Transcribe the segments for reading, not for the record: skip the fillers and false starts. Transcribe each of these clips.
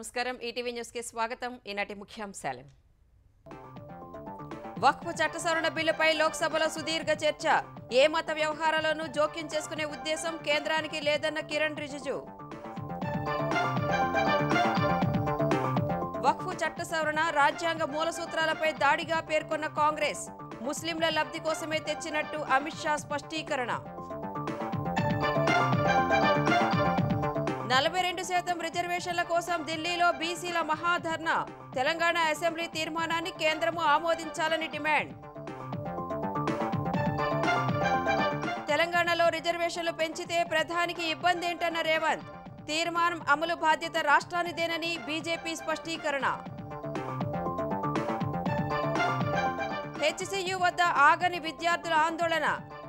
నమస్కారం ETV news కి స్వాగతం ఈనాటి ముఖ్యాంశాలు వక్ఫ్ చట్ట సవరణ బిల్లుపై లోక్సభలో సుదీర్ఘ చర్చ ఏ మత వ్యవహారాలను జోక్యం చేసుకునే ఉద్దేశం కేంద్రానికి లేదన్న కిరణ్ రిజిజు వక్ఫ్ చట్ట సవరణ రాజ్యాంగ మూల సూత్రాలపై దాడిగా పేర్కొన్న కాంగ్రెస్ ముస్లింల లబ్ధి కోసమే తెచ్చినట్టు అమిత్ షా స్పష్టీకరణ 42% రిజర్వేషన్ల కోసం ఢిల్లీలో బీసీల మహాధర్నా తెలంగాణ అసెంబ్లీ తీర్మానాన్ని కేంద్రము ఆమోదించాలని డిమాండ్ తెలంగాణలో రిజర్వేషన్లు పెంచితే ప్రధానికి ఇబ్బంది ఏంటన్న రేవంత్ తీర్మానం అమలు బాధ్యత రాష్ట్రానిదేనని బీజేపీ స్పష్టీకరణ హెచ్సియు వద్ద ఆగని విద్యార్థుల ఆందోళన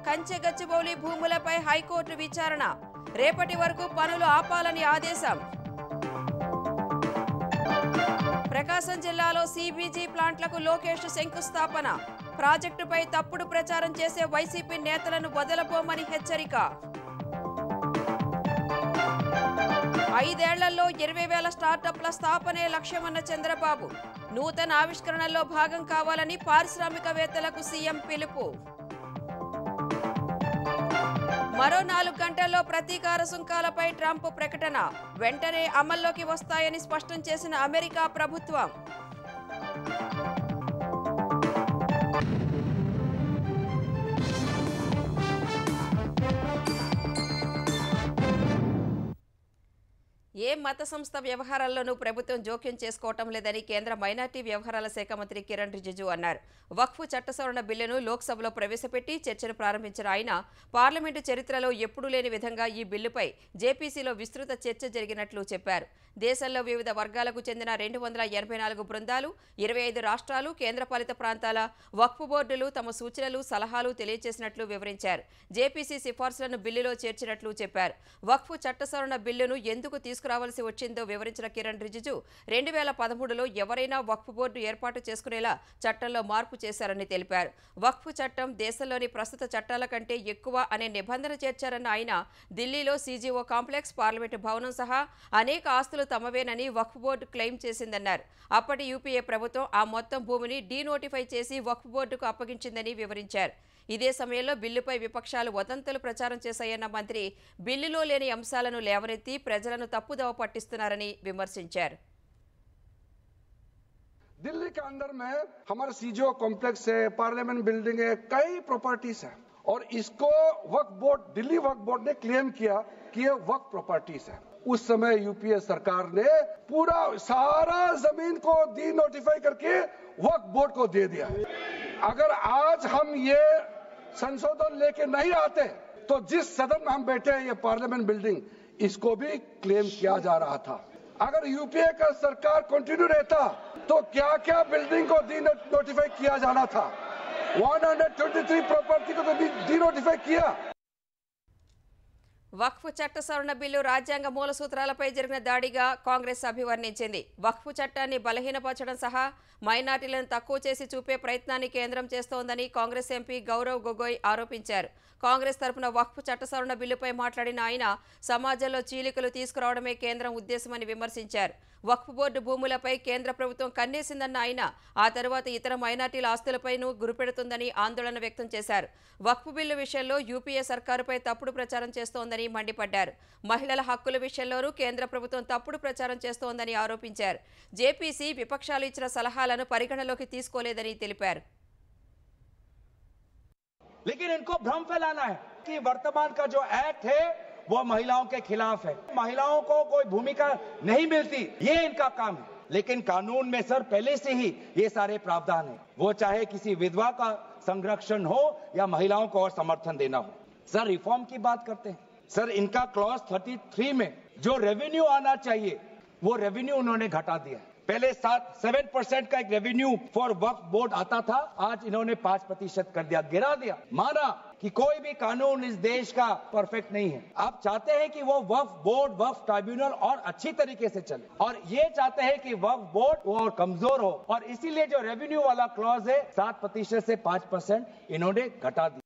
కంచెగచ్చిబౌలి భూములపై హైకోర్టు విచారణ రేపటి వరకు పనులు ఆపాలని ఆదేశం ప్రకాశం జిల్లాలో సిబిజీ ప్లాంట్లకు లోకేష్ శంకుస్థాపన ప్రాజెక్టుపై తప్పుడు ప్రచారం చేసే వైసీపీ నేతలను వదలబోమని హెచ్చరిక 5 ఏళ్లలో 20,000 స్టార్టప్ల స్థాపనే లక్ష్యమన్న చంద్రబాబు నూతన ఆవిష్కరణల్లో భాగం కావాలని పారిశ్రామికవేత్తలకు సీఎం పిలుపు మరో 4 గంటల్లో ప్రతీకార సుంకాలపై ట్రంప్ ప్రకటన వెంటనే అమల్లోకి వస్తాయని స్పష్టం చేసిన అమెరికా ప్రభుత్వం ఏ మత సంస్థ వ్యవహారాల్లోనూ ప్రభుత్వం జోక్యం చేసుకోవటం లేదని కేంద్ర మైనార్టీ వ్యవహారాల శాఖ మంత్రి కిరణ్ రిజిజు అన్నారు వక్ఫ్ చట్ట సవరణ బిల్లును లోక్సభలో ప్రవేశపెట్టి చర్చను ప్రారంభించిన ఆయన పార్లమెంటు చరిత్రలో ఎప్పుడూ లేని విధంగా ఈ బిల్లుపై జేపీసీలో విస్తృత చర్చ జరిగినట్లు చెప్పారు దేశంలో వివిధ వర్గాలకు చెందిన 284 బృందాలు 25 రాష్ట్రాలు కేంద్రపాలిత ప్రాంతాల వక్ఫ్ బోర్డులు తమ సూచనలు సలహాలు తెలియజేసినట్లు వివరించారు జేపీసీ సిఫార్సులను బిల్లులో చేర్చినట్లు చెప్పారు వక్ఫ్ చట్ట సవరణ బిల్లును ఎందుకు తీసుకురావాల్సి వచ్చిందో వివరించిన కిరణ్ రిజిజు 2013లో ఎవరైనా వక్ఫ్ బోర్డు ఏర్పాటు చేసుకునేలా చట్టంలో మార్పు చేశారని తెలిపారు వక్ఫ్ చట్టం దేశంలోని ప్రస్తుత చట్టాల కంటే ఎక్కువ అనే నిబంధన చేర్చారన్న ఆయన ఢిల్లీలో సీజీఓ కాంప్లెక్స్ పార్లమెంటు భవనం సహా అనేక ఆస్తులు తమవేనని వక్ఫ్ బోర్డు క్లెయిమ్ చేసిందన్నారు అప్పటి యూపీఏ ప్రభుత్వం ఆ మొత్తం భూమిని డీనోటిఫై చేసి వక్ఫ్ బోర్డుకు అప్పగించిందని వివరించారు ఇదే సమయంలో బిల్లుపై విపక్షాలు వదంతులు ప్రచారం చేశాయన్న మంత్రి బిల్లులో లేని అంశాలను లేవనెత్తి ప్రజలను తప్పుదోవ పట్టిస్తున్నారని విమర్శించారు दिल्ली के अंदर में हमारा सीजीओ कॉम्प्लेक्स है पार्लियामेंट बिल्डिंग है कई प्रॉपर्टीज है और इसको वक्फ बोर्ड दिल्ली वक्फ बोर्ड ने क्लेम किया कि ये वक्फ प्रॉपर्टीज है उस समय यूपीए सरकार ने पूरा सारा जमीन को डी नोटिफाई करके वक्फ बोर्ड को दे दिया अगर आज हम ये संशोधन लेके नहीं आते तो जिस सदन में हम बैठे हैं ये पार्लियामेंट बिल्डिंग इसको भी क्लेम किया जा रहा था अगर यूपीए का सरकार कंटिन्यू रहता तो क्या क्या बिल्डिंग को डी नोटिफाई किया जाना था 123 प्रॉपर्टी को तो डी नोटिफाई किया వక్ఫ్ చట్ట సవరణ బిల్లు రాజ్యాంగ మూల సూత్రాలపై జరిగిన దాడిగా కాంగ్రెస్ అభివర్ణించింది వక్ఫ్ చట్టాన్ని బలహీనపరచడం సహా మైనార్టీలను తక్కువ చేసి చూపే ప్రయత్నాన్ని కేంద్రం చేస్తోందని కాంగ్రెస్ ఎంపీ గౌరవ్ గొగోయ్ ఆరోపించారు కాంగ్రెస్ తరపున వక్ఫ్ చట్ట సవరణ బిల్లుపై మాట్లాడిన ఆయన సమాజంలో చీలికలు తీసుకురావడమే కేంద్రం ఉద్దేశమని విమర్శించారు వక్ఫ్ బోర్డు భూములపై కేంద్ర ప్రభుత్వం కన్నేసిందన్న ఆయన ఆ తర్వాత ఇతర మైనార్టీల ఆస్తులపైనూ గురిపెడుతుందని ఆందోళన వ్యక్తం చేశారు వక్ఫ్ బిల్లు విషయంలో యూపీఏ సర్కారుపై తప్పుడు ప్రచారం చేస్తోందని మండిపడ్డారు మహిళల హక్కుల విషయంలోనూ కేంద్ర ప్రభుత్వం తప్పుడు ప్రచారం చేస్తోందని ఆరోపించారు జేపీసీ విపక్షాలు ఇచ్చిన సలహాలను పరిగణలోకి తీసుకోలేదని తెలిపారు लेकिन इनको भ्रम फैलाना है कि वर्तमान का जो एक्ट है वो महिलाओं के खिलाफ है महिलाओं को कोई भूमिका नहीं मिलती ये इनका काम है लेकिन कानून में सर पहले से ही ये सारे प्रावधान है वो चाहे किसी विधवा का संरक्षण हो या महिलाओं को और समर्थन देना हो सर रिफॉर्म की बात करते हैं सर इनका क्लॉज 33 में जो रेवेन्यू आना चाहिए वो रेवेन्यू उन्होंने घटा दिया पहले 7% का एक रेवेन्यू फॉर वक्फ बोर्ड आता था आज इन्होंने 5% कर दिया गिरा दिया माना कि कोई भी कानून इस देश का परफेक्ट नहीं है आप चाहते हैं कि वो वक्फ बोर्ड वक्फ ट्राइब्यूनल और अच्छी तरीके से चले और ये चाहते हैं कि वक्फ बोर्ड और कमजोर हो और इसीलिए जो रेवेन्यू वाला क्लॉज है 7% से 5% इन्होंने घटा दिया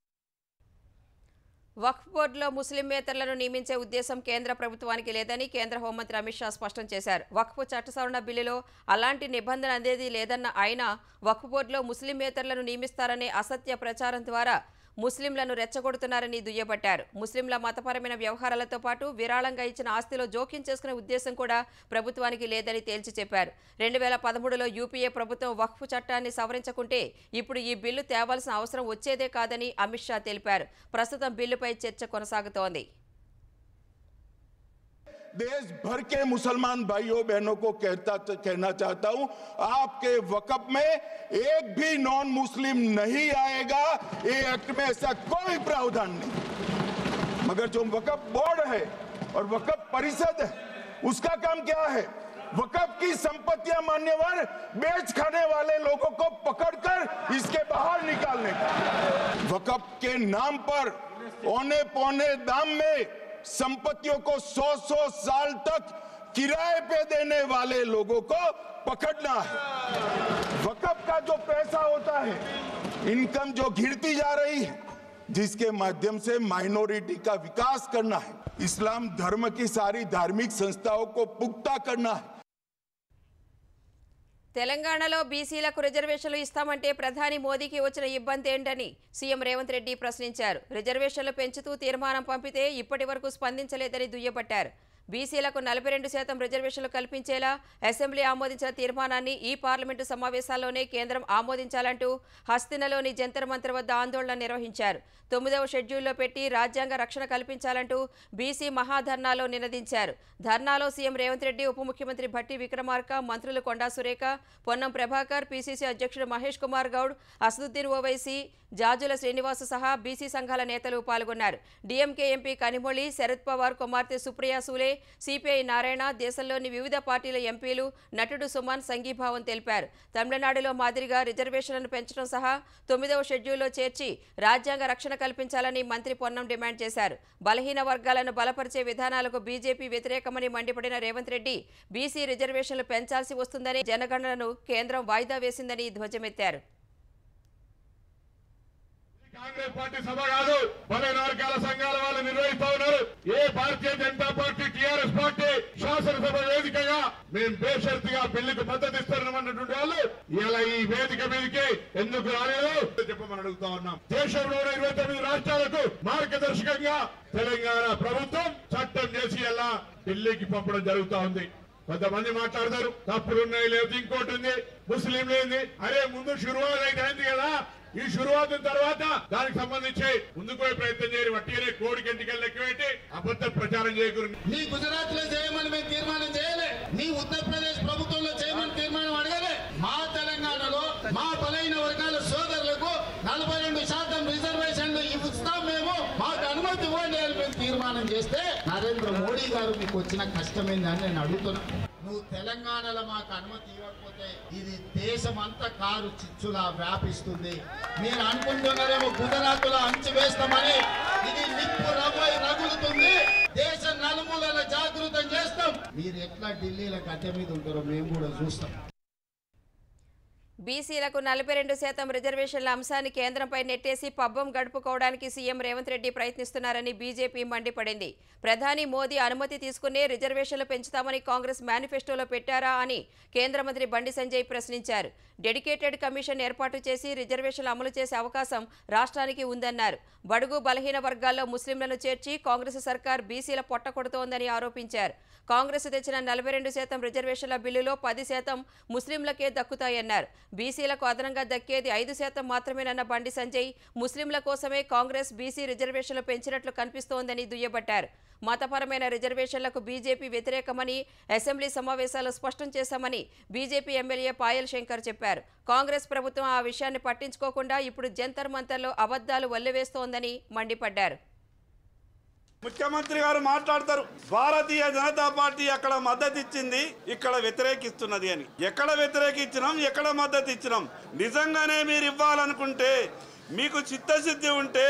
వక్ఫ్ బోర్డులో ముస్లిమేతరులను నియమించే ఉద్దేశం కేంద్ర ప్రభుత్వానికి లేదని కేంద్ర హోంమంత్రి అమిత్ షా స్పష్టం చేశారు. వక్ఫ్ చట్ట సవరణ బిల్లులో అలాంటి నిబంధన అనేది లేదన్న ఆయన వక్ఫ్ బోర్డులో ముస్లిమేతరులను నియమిస్తారనే అసత్య ప్రచారం ద్వారా ముస్లింలను రెచ్చగొడుతున్నారని దుయ్యబట్టారు. ముస్లింల మతపరమైన వ్యవహారాలతో పాటు విరాళంగా ఇచ్చిన ఆస్తిలో జోక్యం చేసుకునే ఉద్దేశం కూడా ప్రభుత్వానికి లేదని తేల్చి చెప్పారు. 2013లో యూపీఏ ప్రభుత్వం వక్ఫ్ చట్టాన్ని సవరించకుంటే ఇప్పుడు ఈ బిల్లు తేవాల్సిన అవసరం వచ్చేదే కాదని అమిత్ షా తెలిపారు. ప్రస్తుతం బిల్లుపై చర్చ కొనసాగుతోంది. देश भर के मुसलमान भाइयों बहनों को कहना चाहता हूं, आपके वक़्फ़ में एक भी नॉन मुस्लिम नहीं आएगा। ये एक्ट में ऐसा कोई प्रावधान नहीं। मगर जो वक़्फ़ बोर्ड है और वक़्फ़ परिषद है, उसका काम क्या है? वक़्फ़ की संपत्तियां मान्यवर बेच खाने वाले लोगों को पकड़कर इसके बाहर निकालने का। वक़्फ़ के नाम पर औने पौने दाम में संपत्तियों को 100 साल तक किराए पे देने वाले लोगों को पकड़ना है। वक़्फ़ का जो पैसा होता है, इनकम जो गिरती जा रही है, जिसके माध्यम से माइनॉरिटी का विकास करना है, इस्लाम धर्म की सारी धार्मिक संस्थाओं को पुख्ता करना है। తెలంగాణలో బీసీలకు రిజర్వేషన్లు ఇస్తామంటే ప్రధాని మోదీకి వచ్చిన ఇబ్బంది ఏంటని సీఎం రేవంత్ రెడ్డి ప్రశ్నించారు. రిజర్వేషన్లు పెంచుతూ తీర్మానం పంపితే ఇప్పటి వరకు స్పందించలేదని దుయ్యబట్టారు. బీసీలకు 42% రిజర్వేషన్లు కల్పించేలా అసెంబ్లీ ఆమోదించిన తీర్మానాన్ని ఈ పార్లమెంటు సమావేశాల్లోనే కేంద్రం ఆమోదించాలంటూ హస్తినలోని జంతర్ మంతర్ వద్ద ఆందోళన నిర్వహించారు. 9వ షెడ్యూల్లో పెట్టి రాజ్యాంగ రక్షణ కల్పించాలంటూ బీసీ మహాధర్నాలో నినదించారు. ధర్నాలో సీఎం రేవంత్ రెడ్డి, ఉప ముఖ్యమంత్రి భట్టి విక్రమార్క, మంత్రులు కొండా సురేఖ, పొన్నం ప్రభాకర్, పీసీసీ అధ్యక్షుడు మహేష్ కుమార్ గౌడ్, అసదుద్దీన్ ఓవైసీ, జాజుల శ్రీనివాస్ సహా బీసీ సంఘాల నేతలు పాల్గొన్నారు. డీఎంకే ఎంపీ కనిమొళి, శరద్ పవార్ కుమార్తె సుప్రియా సూలే, సిపిఐ నారాయణ, దేశంలోని వివిధ పార్టీల ఎంపీలు, నటుడు సుమన్ సంఘీభావం తెలిపారు. తమిళనాడులో మాదిరిగా రిజర్వేషన్లను పెంచడం సహా 9వ షెడ్యూల్లో చేర్చి రాజ్యాంగ రక్షణ కల్పించాలని మంత్రి పొన్నం డిమాండ్ చేశారు. బలహీన వర్గాలను బలపరిచే విధానాలకు బీజేపీ వ్యతిరేకమని మండిపడిన రేవంత్ రెడ్డి బీసీ రిజర్వేషన్లు పెంచాల్సి వస్తుందని జనగణనను కేంద్రం వాయిదా వేసిందని ధ్వజమెత్తారు. కాంగ్రెస్ పార్టీ సభ కాదు, బలైన వర్గాల సంఘాల వాళ్ళు నిర్వహిస్తా ఉన్నారు. ఏ Bharatiya Janata party, TRS party శాసనసభ వేదికగా మేము బేషరతుగా బిల్లుకు మద్దతు ఇస్తారన్నటువంటి వాళ్ళు ఇలా ఈ వేదిక మీదకి ఎందుకు రాలేదు చెప్పమని అడుగుతా ఉన్నాం. దేశంలోని 29 రాష్ట్రాలకు మార్గదర్శకంగా తెలంగాణ ప్రభుత్వం చట్టం చేసి ఇలా ఢిల్లీకి పంపడం జరుగుతా ఉంది. కొంతమంది మాట్లాడతారు తప్పులున్నాయి, లేదు ఇంకోటి ఉంది, ముస్లిం లేని. అరే ముందు షురువాత్ అయితే అయింది కదా, ఈ షురువాత్ తర్వాత దానికి సంబంధించి ముందుకు పోయే ప్రయత్నం చేయరు. వట్టినే కోడికి ఎంటికలు లెక్క పెట్టి అబద్ధ ప్రచారం చేయకూడదు. నీ గుజరాత్ లో చేయమని మేము తీర్మానం చేయలే, నీ ఉత్తరప్రదేశ్ ప్రభుత్వంలో చేయమని తీర్మానం అడగలే. మా తెలంగాణలో మా బలైన వర్గాల సోదరులకు 42% రిజర్వేషన్లు ఇస్తాం, మేము మాకు అనుమతి ఇవ్వండి అని మేము తీర్మానం చేస్తే నరేంద్ర మోడీ గారు మీకు వచ్చిన కష్టమైందని నేను అడుగుతున్నా. నువ్వు తెలంగాణలో మాకు అనుమతి ఇవ్వకపోతే ఇది దేశం అంతా కారు చిచ్చులా వ్యాపిస్తుంది. మీరు అనుకుంటున్నారేమో గుజరాత్ లో అంచివేస్తామని, ఇది నిప్పు రగులుతుంది. దేశ నలుమూలల జాగృతం చేస్తాం. మీరు ఎట్లా ఢిల్లీలో గద్దె మీద ఉంటారో మేము కూడా చూస్తాం. బీసీలకు 42% రిజర్వేషన్ల అంశాన్ని కేంద్రంపై నెట్టేసి పబ్బం గడుపుకోవడానికి సీఎం రేవంత్ రెడ్డి ప్రయత్నిస్తున్నారని బీజేపీ మండిపడింది. ప్రధాని మోదీ అనుమతి తీసుకునే రిజర్వేషన్లు పెంచుతామని కాంగ్రెస్ మేనిఫెస్టోలో పెట్టారా అని కేంద్ర మంత్రి బండి సంజయ్ ప్రశ్నించారు. డెడికేటెడ్ కమిషన్ ఏర్పాటు చేసి రిజర్వేషన్లు అమలు చేసే అవకాశం రాష్ట్రానికి ఉందన్నారు. బడుగు బలహీన వర్గాల్లో ముస్లింలను చేర్చి కాంగ్రెస్ సర్కార్ బీసీల పొట్ట కొడుతోందని ఆరోపించారు. కాంగ్రెస్ తెచ్చిన 42% రిజర్వేషన్ల బిల్లులో 10% ముస్లింలకే దక్కుతాయన్నారు. బీసీలకు అదనంగా దక్కేది 5% మాత్రమేనన్న బండి సంజయ్ ముస్లింల కోసమే కాంగ్రెస్ బీసీ రిజర్వేషన్లు పెంచినట్లు కనిపిస్తోందని దుయ్యబట్టారు. మతపరమైన రిజర్వేషన్లకు బీజేపీ వ్యతిరేకమని అసెంబ్లీ సమావేశాల్లో స్పష్టం చేశామని బీజేపీ ఎమ్మెల్యే పాయల్ శంకర్ చెప్పారు. కాంగ్రెస్ ప్రభుత్వం ఆ విషయాన్ని పట్టించుకోకుండా ఇప్పుడు జంతర్ మంతర్లో అబద్ధాలు వల్లెవేస్తోందని మండిపడ్డారు. ముఖ్యమంత్రి గారు మాట్లాడతారు, భారతీయ జనతా పార్టీ అక్కడ మద్దతు ఇచ్చింది, ఇక్కడ వ్యతిరేకిస్తున్నది అని. ఎక్కడ వ్యతిరేకించినాం, ఎక్కడ మద్దతు ఇచ్చినాం? నిజంగానే మీరు ఇవ్వాలనుకుంటే, మీకు చిత్తశుద్ధి ఉంటే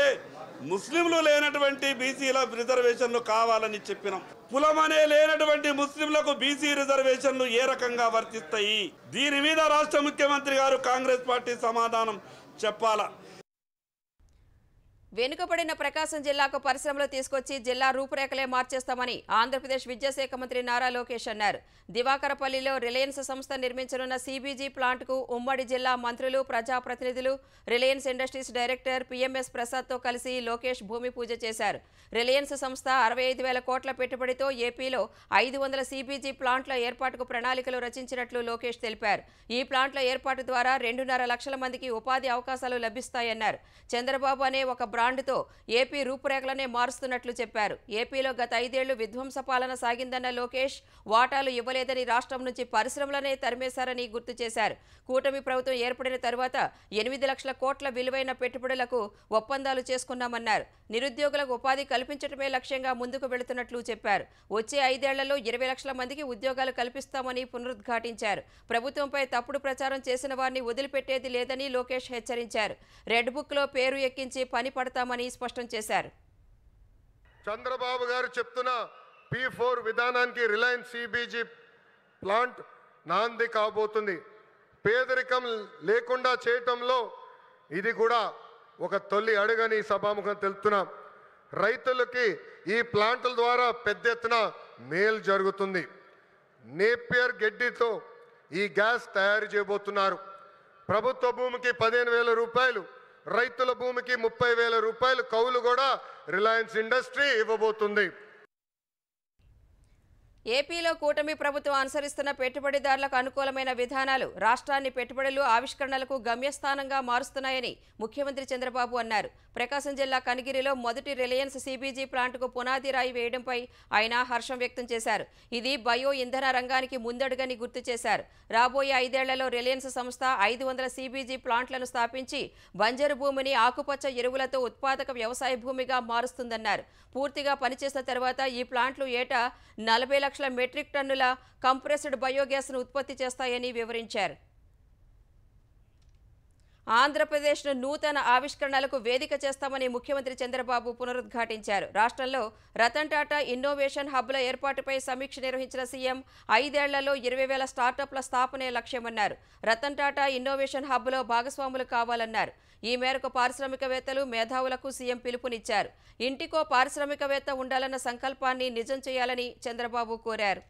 ముస్లింలు లేనటువంటి బీసీల రిజర్వేషన్లు కావాలని చెప్పినాం. కులమనే లేనటువంటి ముస్లింలకు బీసీ రిజర్వేషన్లు ఏ రకంగా వర్తిస్తాయి? దీని మీద రాష్ట్ర ముఖ్యమంత్రి గారు కాంగ్రెస్ పార్టీ సమాధానం చెప్పాలా. వెనుకబడిన ప్రకాశం జిల్లాకు పరిశ్రమలు తీసుకొచ్చి జిల్లా రూపురేఖలే మార్చేస్తామని ఆంధ్రప్రదేశ్ విద్యాశాఖ మంత్రి నారా లోకేష్ అన్నారు. దివాకరపల్లిలో రిలయన్స్ సంస్థ నిర్మించనున్న సిబిజీ ప్లాంట్కు ఉమ్మడి జిల్లా మంత్రులు, ప్రజాప్రతినిధులు, రిలయన్స్ ఇండస్ట్రీస్ డైరెక్టర్ పిఎంఎస్ ప్రసాద్తో కలిసి లోకేష్ భూమి పూజ చేశారు. రిలయన్స్ సంస్థ 65,000 కోట్ల పెట్టుబడితో ఏపీలో 500 సిబిజీ ప్లాంట్ల ఏర్పాటుకు ప్రణాళికలు రచించినట్లు లోకేష్ తెలిపారు. ఈ ప్లాంట్ల ఏర్పాటు ద్వారా 2.5 లక్షల మందికి ఉపాధి అవకాశాలు లభిస్తాయన్నారు. చంద్రబాబు అనే ఒక బ్రాండ్తో ఏపీ రూపురేఖలనే మారుస్తున్నట్లు చెప్పారు. ఏపీలో గత 5 ఏళ్లు విధ్వంస పాలన సాగిందన్న లోకేష్ వాటాలు ఇవ్వలేదని, రాష్ట్రం నుంచి పరిశ్రమలనే తరిమేశారని గుర్తు చేశారు. కూటమి ప్రభుత్వం ఏర్పడిన తరువాత 8 లక్షల కోట్ల విలువైన పెట్టుబడులకు ఒప్పందాలు చేసుకున్నామన్నారు. నిరుద్యోగులకు ఉపాధి కల్పించడమే లక్ష్యంగా ముందుకు వెళుతున్నట్లు చెప్పారు. వచ్చే 5 ఏళ్లలో 20 లక్షల మందికి ఉద్యోగాలు కల్పిస్తామని పునరుద్ఘాటించారు. ప్రభుత్వంపై తప్పుడు ప్రచారం చేసిన వారిని వదిలిపెట్టేది లేదని లోకేష్ హెచ్చరించారు. రెడ్ బుక్లో పేరు ఎక్కించి పని పడతామని స్పష్టం చేశారు. చంద్రబాబు గారు చెప్తున్న P4 విధానానికి రిలయన్స్ సిబిజీ ప్లాంట్ నాంది కాబోతుంది. పేదరికం లేకుండా చేయటంలో ఇది కూడా ఒక తొలి అడుగని సభాముఖం తెలుపుతున్నాం. రైతులకి ఈ ప్లాంట్ల ద్వారా పెద్ద ఎత్తున మేలు జరుగుతుంది. నేపియర్ గడ్డితో ఈ గ్యాస్ తయారు చేయబోతున్నారు. ప్రభుత్వ భూమికి 15,000 రూపాయలు, రైతుల భూమికి 30,000 రూపాయలు కౌలు కూడా రిలయన్స్ ఇండస్ట్రీ ఇవ్వబోతుంది. ఏపీలో కూటమి ప్రభుత్వం అనుసరిస్తున్న పెట్టుబడిదారులకు అనుకూలమైన విధానాలు రాష్ట్రాన్ని పెట్టుబడులు, ఆవిష్కరణలకు గమ్యస్థానంగా మారుస్తున్నాయని ముఖ్యమంత్రి చంద్రబాబు అన్నారు. ప్రకాశం జిల్లా కనిగిరిలో మొదటి రిలయన్స్ సిబిజీ ప్లాంట్కు పునాది రాయి వేయడంపై ఆయన హర్షం వ్యక్తం చేశారు. ఇది బయో ఇంధన రంగానికి ముందడుగని గుర్తు చేశారు. రాబోయే 5 ఏళ్లలో రిలయన్స్ సంస్థ 500 సిబిజీ ప్లాంట్లను స్థాపించి బంజరు భూమిని ఆకుపచ్చ ఎరువులతో ఉత్పాదక వ్యవసాయ భూమిగా మారుస్తుందన్నారు. పూర్తిగా పనిచేసిన తర్వాత ఈ ప్లాంట్లు ఏటా 40 లక్షల మెట్రిక్ టన్నుల కంప్రెస్డ్ బయోగ్యాస్ను ఉత్పత్తి చేస్తాయని వివరించారు. ఆంధ్రప్రదేశ్ను నూతన ఆవిష్కరణలకు వేదిక చేస్తామని ముఖ్యమంత్రి చంద్రబాబు పునరుద్ఘాటించారు. రాష్ట్రంలో రతన్ టాటా ఇన్నోవేషన్ హబ్ల ఏర్పాటుపై సమీక్ష నిర్వహించిన సీఎం 5 ఏళ్లలో 20,000 స్టార్టప్ల స్థాపనే లక్ష్యమన్నారు. రతన్ టాటా ఇన్నోవేషన్ హబ్లో భాగస్వాములు కావాలన్నారు. ఈ మేరకు పారిశ్రామికవేత్తలు, మేధావులకు సీఎం పిలుపునిచ్చారు. ఇంటికో పారిశ్రామికవేత్త ఉండాలన్న సంకల్పాన్ని నిజం చేయాలని చంద్రబాబు కోరారు.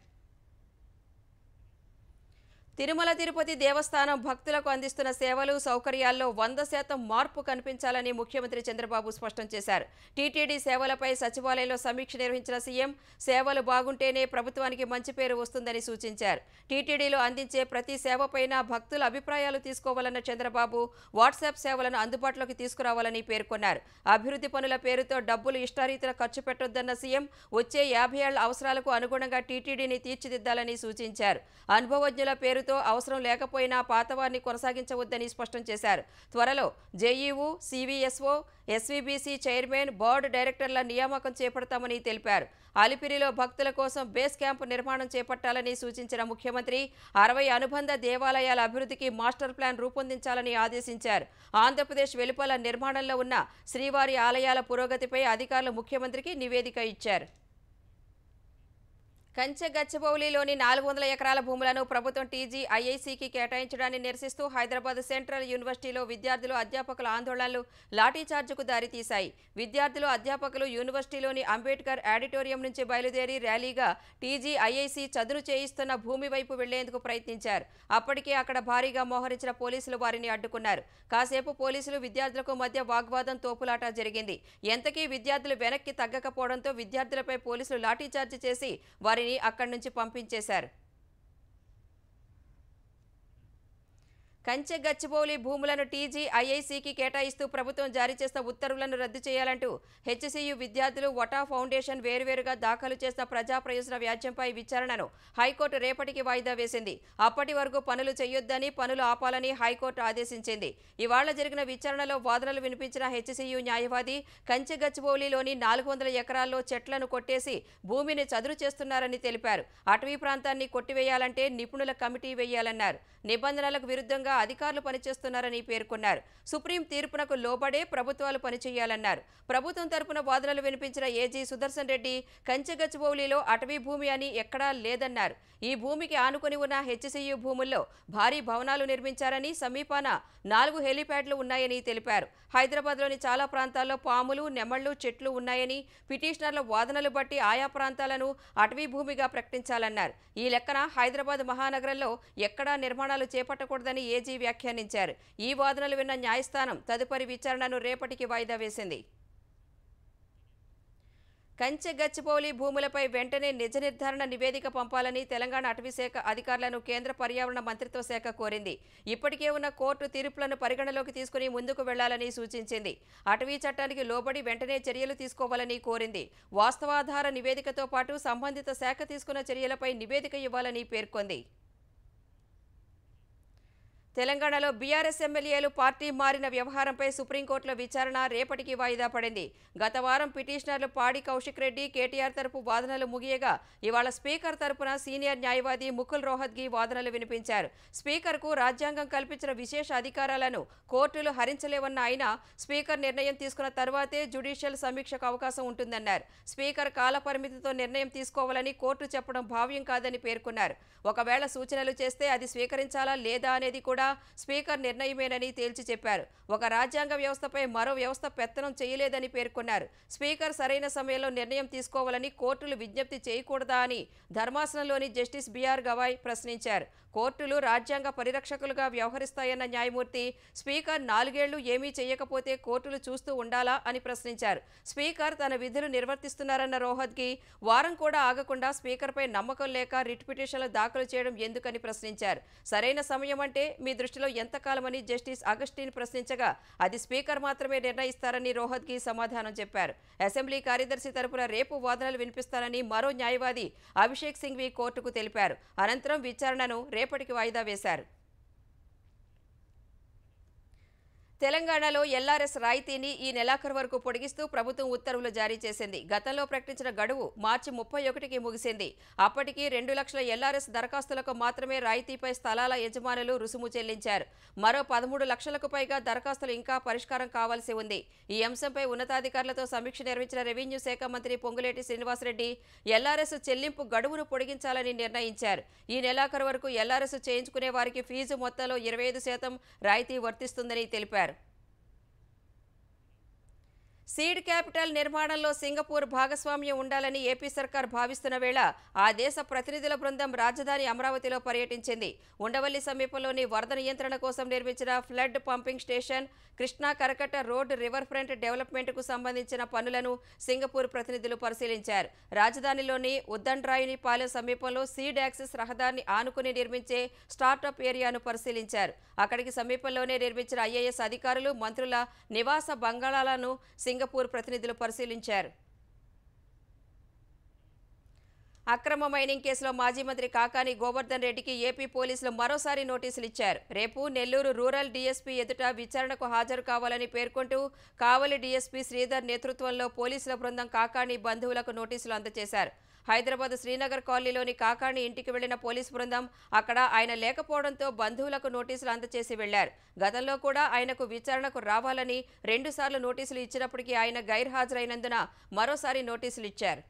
తిరుమల తిరుపతి దేవస్థానం భక్తులకు అందిస్తున్న సేవలు, సౌకర్యాల్లో 100% మార్పు కనిపించాలని ముఖ్యమంత్రి చంద్రబాబు స్పష్టం చేశారు. టీటీడీ సేవలపై సచివాలయంలో సమీక్ష నిర్వహించిన సీఎం సేవలు బాగుంటేనే ప్రభుత్వానికి మంచి పేరు వస్తుందని సూచించారు. టీటీడీలో అందించే ప్రతి సేవపైన భక్తుల అభిప్రాయాలు తీసుకోవాలన్న చంద్రబాబు వాట్సాప్ సేవలను అందుబాటులోకి తీసుకురావాలని పేర్కొన్నారు. అభివృద్ధి పనుల పేరుతో డబ్బులు ఇష్టారీతిన ఖర్చు పెట్టొద్దన్న సీఎం వచ్చే 50 ఏళ్ల అవసరాలకు అనుగుణంగా టీటీడీని తీర్చిదిద్దాలని సూచించారు. అనుభవజ్ఞుల పేరు అవసరం లేకపోయినా పాతవారిని కొనసాగించవద్దని స్పష్టం చేశారు. త్వరలో JEO, CVSO, SVBC chairman, board డైరెక్టర్ల నియామకం చేపడతామని తెలిపారు. అలిపిరిలో భక్తుల కోసం బేస్ క్యాంపు నిర్మాణం చేపట్టాలని సూచించిన ముఖ్యమంత్రి 60 అనుబంధ దేవాలయాల అభివృద్ధికి మాస్టర్ ప్లాన్ రూపొందించాలని ఆదేశించారు. ఆంధ్రప్రదేశ్ వెలుపల నిర్మాణంలో ఉన్న శ్రీవారి ఆలయాల పురోగతిపై అధికారులు ముఖ్యమంత్రికి నివేదిక ఇచ్చారు. కంచె గచ్చిబౌలిలోని 400 ఎకరాల భూములను ప్రభుత్వం టీజీఐఐసీకి కేటాయించడాన్ని నిరసిస్తూ హైదరాబాద్ సెంట్రల్ యూనివర్సిటీలో విద్యార్థులు, అధ్యాపకుల ఆందోళనలు లాఠీచార్జుకు దారితీశాయి. విద్యార్థులు, అధ్యాపకులు యూనివర్సిటీలోని అంబేద్కర్ ఆడిటోరియం నుంచి బయలుదేరి ర్యాలీగా టీజీఐఐసీ చదును చేయిస్తున్న భూమి వైపు వెళ్లేందుకు ప్రయత్నించారు. అప్పటికే అక్కడ భారీగా మోహరించిన పోలీసులు వారిని అడ్డుకున్నారు. కాసేపు పోలీసులు, విద్యార్థులకు మధ్య వాగ్వాదం, తోపులాట జరిగింది. ఎంతకీ విద్యార్థులు వెనక్కి తగ్గకపోవడంతో విద్యార్థులపై పోలీసులు లాఠీచార్జి చేసి వారిని అక్కడి నుంచి పంపించేశారు. కంచె గచ్చిబౌలి భూములను టీజీఐఐసీకి కేటాయిస్తూ ప్రభుత్వం జారీ చేసిన ఉత్తర్వులను రద్దు చేయాలంటూ హెచ్సీయూ విద్యార్థులు, వటా ఫౌండేషన్ వేర్వేరుగా దాఖలు చేసిన ప్రజా ప్రయోజన వ్యాజ్యంపై విచారణను హైకోర్టు రేపటికి వాయిదా వేసింది. అప్పటి వరకు పనులు చేయొద్దని, పనులు ఆపాలని హైకోర్టు ఆదేశించింది. ఇవాళ జరిగిన విచారణలో వాదనలు వినిపించిన హెచ్సీయూ న్యాయవాది కంచె గచ్చిబౌలిలోని 400 ఎకరాల్లో చెట్లను కొట్టేసి భూమిని చదును చేస్తున్నారని తెలిపారు. అటవీ ప్రాంతాన్ని కొట్టివేయాలంటే నిపుణుల కమిటీ వేయాలన్నారు. నిబంధనలకు విరుద్ధంగా అధికారులు పనిచేస్తున్నారని పేర్కొన్నారు. సుప్రీం తీర్పునకు లోబడే ప్రభుత్వాలు పనిచేయాలన్నారు. ప్రభుత్వం తరపున వాదనలు వినిపించిన ఏజీ సుదర్శన్ రెడ్డి కంచెగచ్చిబౌలిలో అటవీ భూమి అని ఎక్కడా లేదన్నారు. ఈ భూమికి ఆనుకుని ఉన్న హెచ్సియు భూముల్లో భారీ భవనాలు నిర్మించారని, సమీపాన 4 హెలీప్యాడ్లు ఉన్నాయని తెలిపారు. హైదరాబాద్లోని చాలా ప్రాంతాల్లో పాములు, నెమళ్లు, చెట్లు ఉన్నాయని, పిటిషనర్ల వాదనలు బట్టి ఆయా ప్రాంతాలను అటవీ భూమిగా ప్రకటించాలన్నారు. ఈ లెక్కన హైదరాబాద్ మహానగరంలో ఎక్కడా నిర్మాణాలు చేపట్టకూడదని ఏజీ వ్యాఖ్యానించారు. ఈ వాదనలు విన్న న్యాయస్థానం తదుపరి విచారణను రేపటికి వాయిదా వేసింది. కంచెగచ్చిబౌలి భూములపై వెంటనే నిజ నిర్ధారణ నివేదిక పంపాలని తెలంగాణ అటవీశాఖ అధికారులను కేంద్ర పర్యావరణ మంత్రిత్వ శాఖ కోరింది. ఇప్పటికే ఉన్న కోర్టు తీర్పులను పరిగణలోకి తీసుకుని ముందుకు వెళ్లాలని సూచించింది. అటవీ చట్టానికి లోబడి వెంటనే చర్యలు తీసుకోవాలని కోరింది. వాస్తవాధార నివేదికతో పాటు సంబంధిత శాఖ తీసుకున్న చర్యలపై నివేదిక ఇవ్వాలని పేర్కొంది. తెలంగాణలో బీఆర్ఎస్ ఎమ్మెల్యేలు పార్టీ మారిన వ్యవహారంపై సుప్రీంకోర్టులో విచారణ రేపటికి వాయిదా పడింది. గత వారం పిటిషనర్లు పాడి కౌశిక్ రెడ్డి, కేటీఆర్ తరపు వాదనలు ముగియగా ఇవాళ స్పీకర్ తరపున సీనియర్ న్యాయవాది ముకుల్ రోహత్గి వాదనలు వినిపించారు. స్పీకర్కు రాజ్యాంగం కల్పించిన విశేష అధికారాలను కోర్టులు హరించలేవన్న ఆయన, స్పీకర్ నిర్ణయం తీసుకున్న తర్వాతే జ్యుడిషియల్ సమీక్షకు అవకాశం ఉంటుందన్నారు. స్పీకర్ కాలపరిమితితో నిర్ణయం తీసుకోవాలని కోర్టు చెప్పడం భావ్యం కాదని పేర్కొన్నారు. ఒకవేళ సూచనలు చేస్తే అది స్వీకరించాలా లేదా అనేది కూడా స్పీకర్ నిర్ణయమేనని తేల్చి చెప్పారు. ఒక రాజ్యాంగ వ్యవస్థపై మరో వ్యవస్థ పెత్తనం చేయలేదని పేర్కొన్నారు. స్పీకర్ సరైన సమయంలో నిర్ణయం తీసుకోవాలని కోర్టులు విజ్ఞప్తి చేయకూడదా అని ధర్మాసనంలోని జస్టిస్ బిఆర్ గవాయ్ ప్రశ్నించారు. కోర్టులు రాజ్యాంగ పరిరక్షకులుగా వ్యవహరిస్తాయన్న న్యాయమూర్తి, స్పీకర్ 4 ఏళ్లు ఏమీ చేయకపోతే కోర్టులు చూస్తూ ఉండాలా అని ప్రశ్నించారు. స్పీకర్ తన విధులు నిర్వర్తిస్తున్నారన్న రోహత్గి, వారం కూడా ఆగకుండా స్పీకర్పై నమ్మకం లేక రిట్ పిటిషన్లు దాఖలు చేయడం ఎందుకని ప్రశ్నించారు. సరైన సమయం అంటే మీ దృష్టిలో ఎంతకాలమని జస్టిస్ అగస్టిన్ ప్రశ్నించగా, అది స్పీకర్ మాత్రమే నిర్ణయిస్తారని రోహత్గి సమాధానం చెప్పారు. అసెంబ్లీ కార్యదర్శి తరపున రేపు వాదనలు వినిపిస్తారని మరో న్యాయవాది అభిషేక్ సింఘ్వి కోర్టుకు తెలిపారు. అనంతరం విచారణను రేపటికి వాయిదా వేశారు. తెలంగాణలో ఎల్ఆర్ఎస్ రాయితీని ఈ నెలాఖరు వరకు పొడిగిస్తూ ప్రభుత్వం ఉత్తర్వులు జారీ చేసింది. గతంలో ప్రకటించిన గడువు మార్చి 31కి ముగిసింది. అప్పటికి 2 లక్షల ఎల్ఆర్ఎస్ దరఖాస్తులకు మాత్రమే రాయితీపై స్థలాల యజమానులు రుసుము చెల్లించారు. మరో 13 లక్షలకు పైగా దరఖాస్తులు ఇంకా పరిష్కారం కావాల్సి ఉంది. ఈ అంశంపై ఉన్నతాధికారులతో సమీక్ష నిర్వహించిన రెవెన్యూ శాఖ మంత్రి పొంగులేటి శ్రీనివాసరెడ్డి ఎల్ఆర్ఎస్ చెల్లింపు గడువును పొడిగించాలని నిర్ణయించారు. ఈ నెలాఖరు వరకు ఎల్ఆర్ఎస్ చేయించుకునే వారికి ఫీజు మొత్తంలో 25% రాయితీ వర్తిస్తుందని తెలిపారు. సీడ్ క్యాపిటల్ నిర్మాణంలో సింగపూర్ భాగస్వామ్యం ఉండాలని ఏపీ సర్కార్ భావిస్తున్న వేళ ఆ దేశ ప్రతినిధుల బృందం రాజధాని అమరావతిలో పర్యటించింది. ఉండవల్లి సమీపంలోని వరద నియంత్రణ కోసం నిర్మించిన ఫ్లడ్ పంపింగ్ స్టేషన్, కృష్ణా కరకట్ట రోడ్ రివర్ ఫ్రంట్ డెవలప్మెంట్కు సంబంధించిన పనులను సింగపూర్ ప్రతినిధులు పరిశీలించారు. రాజధానిలోని ఉద్దండ్రాయుని పాలెం సమీపంలో సీడ్ యాక్సెస్ రహదారిని ఆనుకుని నిర్మించే స్టార్టప్ ఏరియాను పరిశీలించారు. అక్కడికి సమీపంలోనే నిర్మించిన ఐఏఎస్ అధికారులు, మంత్రుల నివాస బంగాళాలను సింగపూర్ ప్రతినిధులు పరిశీలించారు. అక్రమ మైనింగ్ కేసులో మాజీ మంత్రి కాకాని గోవర్ధన్ రెడ్డికి ఏపీ పోలీసులు మరోసారి నోటీసులు ఇచ్చారు. రేపు నెల్లూరు రూరల్ డీఎస్పీ ఎదుట విచారణకు హాజరు కావాలని పేర్కొంటూ కావలి డీఎస్పీ శ్రీధర్ నేతృత్వంలో పోలీసుల బృందం కాకాని బంధువులకు నోటీసులు అందజేశారు. హైదరాబాద్ శ్రీనగర్ కాలనీలోని కాకాని ఇంటికి వెళ్లిన పోలీసు బృందం అక్కడ ఆయన లేకపోవడంతో బంధువులకు నోటీసులు అందజేసి వెళ్లారు. గతంలో కూడా ఆయనకు విచారణకు రావాలని 2 సార్లు నోటీసులు ఇచ్చినప్పటికీ ఆయన గైర్హాజరైనందున మరోసారి నోటీసులు ఇచ్చారు.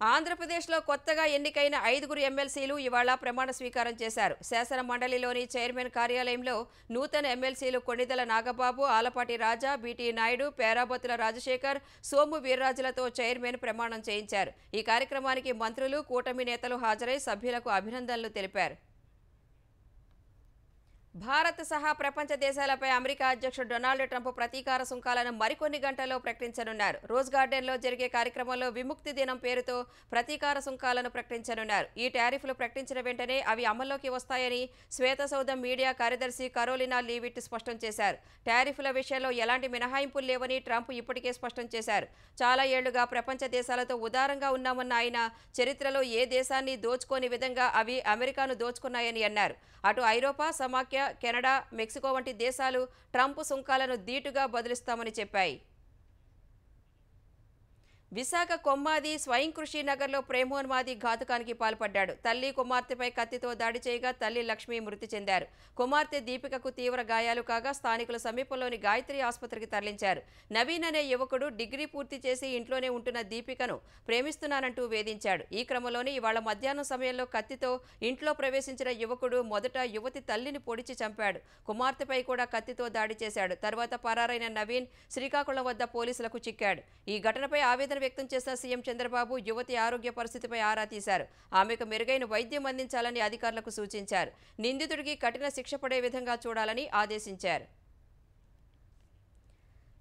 ఆంధ్రప్రదేశ్లో కొత్తగా ఎన్నికైన 5 ఎమ్మెల్సీలు ఇవాళ ప్రమాణ స్వీకారం చేశారు. శాసన మండలిలోని చైర్మన్ కార్యాలయంలో నూతన ఎమ్మెల్సీలు కొణిదెల నాగబాబు, ఆలపాటి రాజా, బీటీ నాయుడు, పేరాబత్తుల రాజశేఖర్, సోము వీర్రాజులతో చైర్మన్ ప్రమాణం చేయించారు. ఈ కార్యక్రమానికి మంత్రులు, కూటమి నేతలు హాజరై సభ్యులకు అభినందనలు తెలిపారు. భారత్ సహా ప్రపంచ దేశాలపై అమెరికా అధ్యక్షుడు డొనాల్డ్ ట్రంప్ ప్రతీకార సుంకాలను మరికొన్ని గంటల్లో ప్రకటించనున్నారు. రోజ్ గార్డెన్లో జరిగే కార్యక్రమంలో విముక్తి దినం పేరుతో ప్రతీకార సుంకాలను ప్రకటించనున్నారు. ఈ టారిఫ్లు ప్రకటించిన వెంటనే అవి అమల్లోకి వస్తాయని శ్వేతసౌధం మీడియా కార్యదర్శి కరోలినా లీవిట్ స్పష్టం చేశారు. టారిఫ్ల విషయంలో ఎలాంటి మినహాయింపులు లేవని ట్రంప్ ఇప్పటికే స్పష్టం చేశారు. చాలా ఏళ్లుగా ప్రపంచ దేశాలతో ఉదారంగా ఉన్నామన్న ఆయన, చరిత్రలో ఏ దేశాన్ని దోచుకోని విధంగా అవి అమెరికాను దోచుకున్నాయని అన్నారు. అటు ఐరోపా సమాఖ్య, కెనడా, మెక్సికో వంటి దేశాలు ట్రంప్ సుంకాలను ధీటుగా బదులిస్తామని చెప్పాయి. విశాఖ కొమ్మాది స్వయం కృషి నగర్లో ప్రేమోన్మాది ఘాతుకానికి పాల్పడ్డాడు. తల్లి కుమార్తెపై కత్తితో దాడి చేయగా తల్లి లక్ష్మి మృతి చెందారు. కుమార్తె దీపికకు తీవ్ర గాయాలు కాగా స్థానికులు సమీపంలోని గాయత్రి ఆసుపత్రికి తరలించారు. నవీన్ అనే యువకుడు డిగ్రీ పూర్తి చేసి ఇంట్లోనే ఉంటున్న దీపికను ప్రేమిస్తున్నానంటూ వేధించాడు. ఈ క్రమంలోనే ఇవాళ మధ్యాహ్నం సమయంలో కత్తితో ఇంట్లో ప్రవేశించిన యువకుడు మొదట యువతి తల్లిని పొడిచి చంపాడు. కుమార్తెపై కూడా కత్తితో దాడి చేశాడు. తర్వాత పరారైన నవీన్ శ్రీకాకుళం వద్ద పోలీసులకు చిక్కాడు. ఈ ఘటనపై ఆవేదన వ్యక్తం చేసిన సీఎం చంద్రబాబు యువతి ఆరోగ్య పరిస్థితిపై ఆరా తీశారు. ఆమెకు మెరుగైన వైద్యం అందించాలని అధికారులకు సూచించారు. నిందితుడికి కఠిన శిక్ష పడే విధంగా చూడాలని ఆదేశించారు.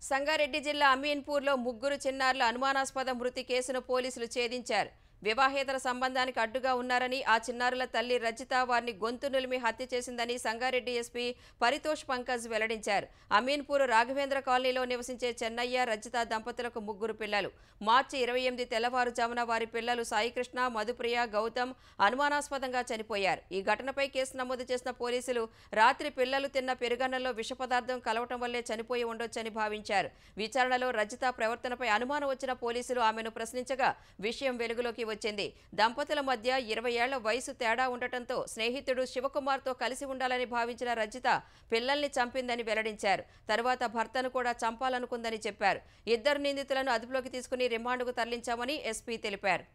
సంగారెడ్డి జిల్లా అమీన్పూర్లో ముగ్గురు చిన్నారుల అనుమానాస్పద మృతి కేసును పోలీసులు ఛేదించారు. వివాహేతర సంబంధానికి అడ్డుగా ఉన్నారని ఆ చిన్నారుల తల్లి రజిత వారిని గొంతు నులిమి హత్య చేసిందని సంగారెడ్డి ఎస్పీ పరితోష్ పంకజ్ వెల్లడించారు. అమీన్పూర్ రాఘవేంద్ర కాలనీలో నివసించే చెన్నయ్య రజిత దంపతులకు ముగ్గురు పిల్లలు. మార్చి 28 తెల్లవారుజామున వారి పిల్లలు సాయికృష్ణ, మధుప్రియ, గౌతమ్ అనుమానాస్పదంగా చనిపోయారు. ఈ ఘటనపై కేసు నమోదు చేసిన పోలీసులు రాత్రి పిల్లలు తిన్న పెరుగన్నంలో విష పదార్థం కలవటం వల్లే చనిపోయి ఉండొచ్చని భావించారు. విచారణలో రజిత ప్రవర్తనపై అనుమానం వచ్చిన పోలీసులు ఆమెను ప్రశ్నించగా విషయం వెలుగులోకి వచ్చింది. దంపతుల మధ్య 20 ఏళ్ల వయసు తేడా ఉండటంతో స్నేహితుడు శివకుమార్తో కలిసి ఉండాలని భావించిన రజిత పిల్లల్ని చంపిందని వెల్లడించారు. తరువాత భర్తను కూడా చంపాలనుకుందని చెప్పారు. ఇద్దరు నిందితులను అదుపులోకి తీసుకుని రిమాండ్కు తరలించామని ఎస్పీ తెలిపారు.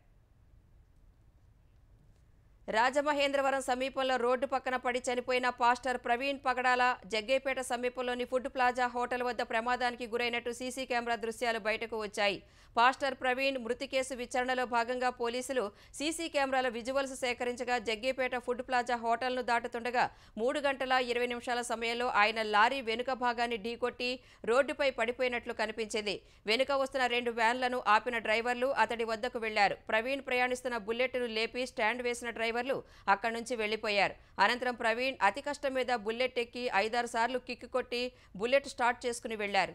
రాజమహేంద్రవరం సమీపంలో రోడ్డు పక్కన పడి చనిపోయిన పాస్టర్ ప్రవీణ్ పగడాల జగ్గేపేట సమీపంలోని ఫుడ్ ప్లాజా హోటల్ వద్ద ప్రమాదానికి గురైనట్టు సీసీ కెమెరా దృశ్యాలు బయటకు వచ్చాయి. పాస్టర్ ప్రవీణ్ మృతి కేసు విచారణలో భాగంగా పోలీసులు సీసీ కెమెరాల విజువల్స్ సేకరించగా జగ్గేపేట ఫుడ్ ప్లాజా హోటల్ను దాటుతుండగా 3 గంటల 20 నిమిషాల సమయంలో ఆయన లారీ వెనుక భాగాన్ని ఢీకొట్టి రోడ్డుపై పడిపోయినట్లు కనిపించింది. వెనుక వస్తున్న 2 వ్యాన్లను ఆపిన డ్రైవర్లు అతడి వద్దకు వెళ్లారు. ప్రవీణ్ ప్రయాణిస్తున్న బుల్లెట్ను లేపి స్టాండ్ వేసిన డ్రైవర్లు అక్కడి నుంచి వెళ్లిపోయారు. అనంతరం ప్రవీణ్ అతి కష్టం మీద బుల్లెట్ ఎక్కి 5-6 సార్లు కిక్ కొట్టి బుల్లెట్ స్టార్ట్ చేసుకుని వెళ్లారు.